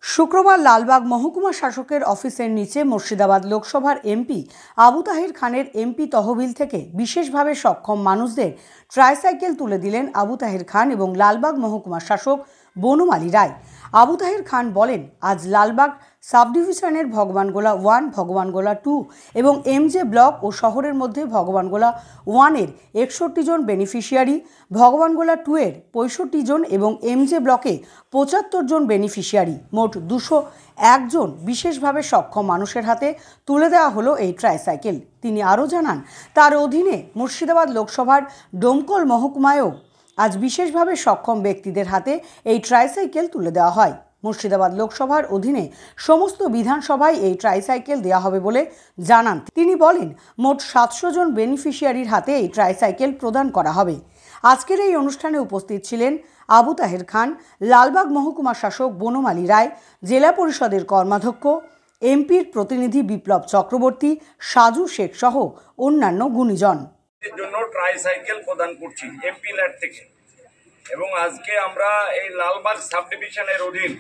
শুক্রবার লালবাগ মহকুমা শাসকের অফিসের নিচে মুর্শিদাবাদ লোকসভার এমপি আবু তাহের খানের এমপি তহবিল থেকে বিশেষভাবে সক্ষম মানুষদের ট্রাইসাইকেল তুলে দিলেন আবু তাহের খান এবং লালবাগ মহকুমা শাসক বনমালী রায়। আবু তাহের খান বলেন, আজ লালবাগ সাব ডিভিশনের ভগবানগোলা 1, ভগবানগোলা 2 এবং এমজে ব্লক ও শহরের মধ্যে ভগবানগোলা 1 এর 61 জন বেনিফিশিয়ারি, ভগবানগোলা 2 এর 65 জন এবং এমজে ব্লকে 75 জন বেনিফিশিয়ারি, মোট 201 জন বিশেষভাবে সক্ষম মানুষের হাতে তুলে দেওয়া হলো এই ট্রাইসাইকেল। তিনি আরও জানান, তার অধীনে মুর্শিদাবাদ লোকসভার ডোমকল মহকুমায়ও আজ বিশেষভাবে সক্ষম ব্যক্তিদের হাতে এই ট্রাইসাইকেল তুলে দেওয়া হয়। মুর্শিদাবাদ লোকসভার অধীনে সমস্ত বিধানসভায় এই ট্রাইসাইকেল দেওয়া হবে বলে জানান তিনি। বলেন, মোট 700 জন বেনিফিশিয়ারির হাতে এই ট্রাইসাইকেল প্রদান করা হবে। আজকের এই অনুষ্ঠানে উপস্থিত ছিলেন আবু তাহের খান, লালবাগ মহকুমা শাসক বনমালী রায়, জেলা পরিষদের কর্মাধ্যক্ষ, এমপির প্রতিনিধি বিপ্লব চক্রবর্তী, সাজু শেখ সহ অন্যান্য গুণীজন। জন্য ট্রাইসাইকেল প্রদান করছি এমপি ল্যাড থেকে। এবং আজকে আমরা এই লালবাগ সাব ডিভিশনের অধীন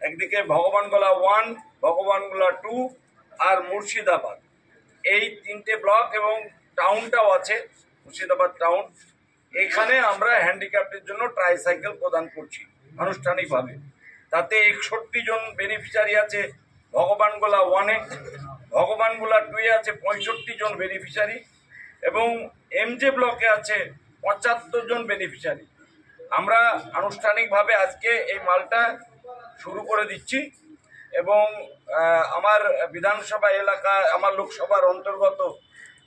একদিকে ভগবানগোলা 1, ভগবানগোলা 2 আর মুর্শিদাবাদ, এই 3টে ব্লক এবং টাউনটাও আছে মুর্শিদাবাদ টাউন, এখানে আমরা হ্যান্ডিক্যাপ্টের জন্য ট্রাইসাইকেল প্রদান করছি আনুষ্ঠানিকভাবে। তাতে 61 জন বেনিফিশিয়ারি আছে ভগবানগোলা 1-এ, ভগবানগোলা 2-এ আছে 65 জন বেনিফিশিয়ারি এবং এমজে ব্লকে আছে 75 জন বেনিফিশিয়ারি। আমরা আনুষ্ঠানিকভাবে আজকে এই মালটা শুরু করে দিচ্ছি এবং আমার বিধানসভা এলাকা, আমার লোকসভার অন্তর্গত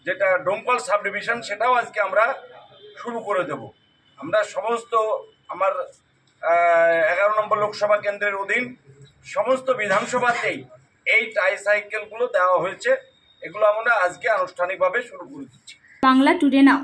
যেটা ডোমকল সাব ডিভিশন, সেটাও আজকে আমরা শুরু করে দেব। আমরা সমস্ত আমার 11 নম্বর লোকসভা কেন্দ্রের অধীন সমস্ত বিধানসভাতেই এই ট্রাইসাইকেলগুলো দেওয়া হয়েছে। এগুলো আমরা আজকে আনুষ্ঠানিকভাবে শুরু করে দিচ্ছি। বাংলা টুডে নাও।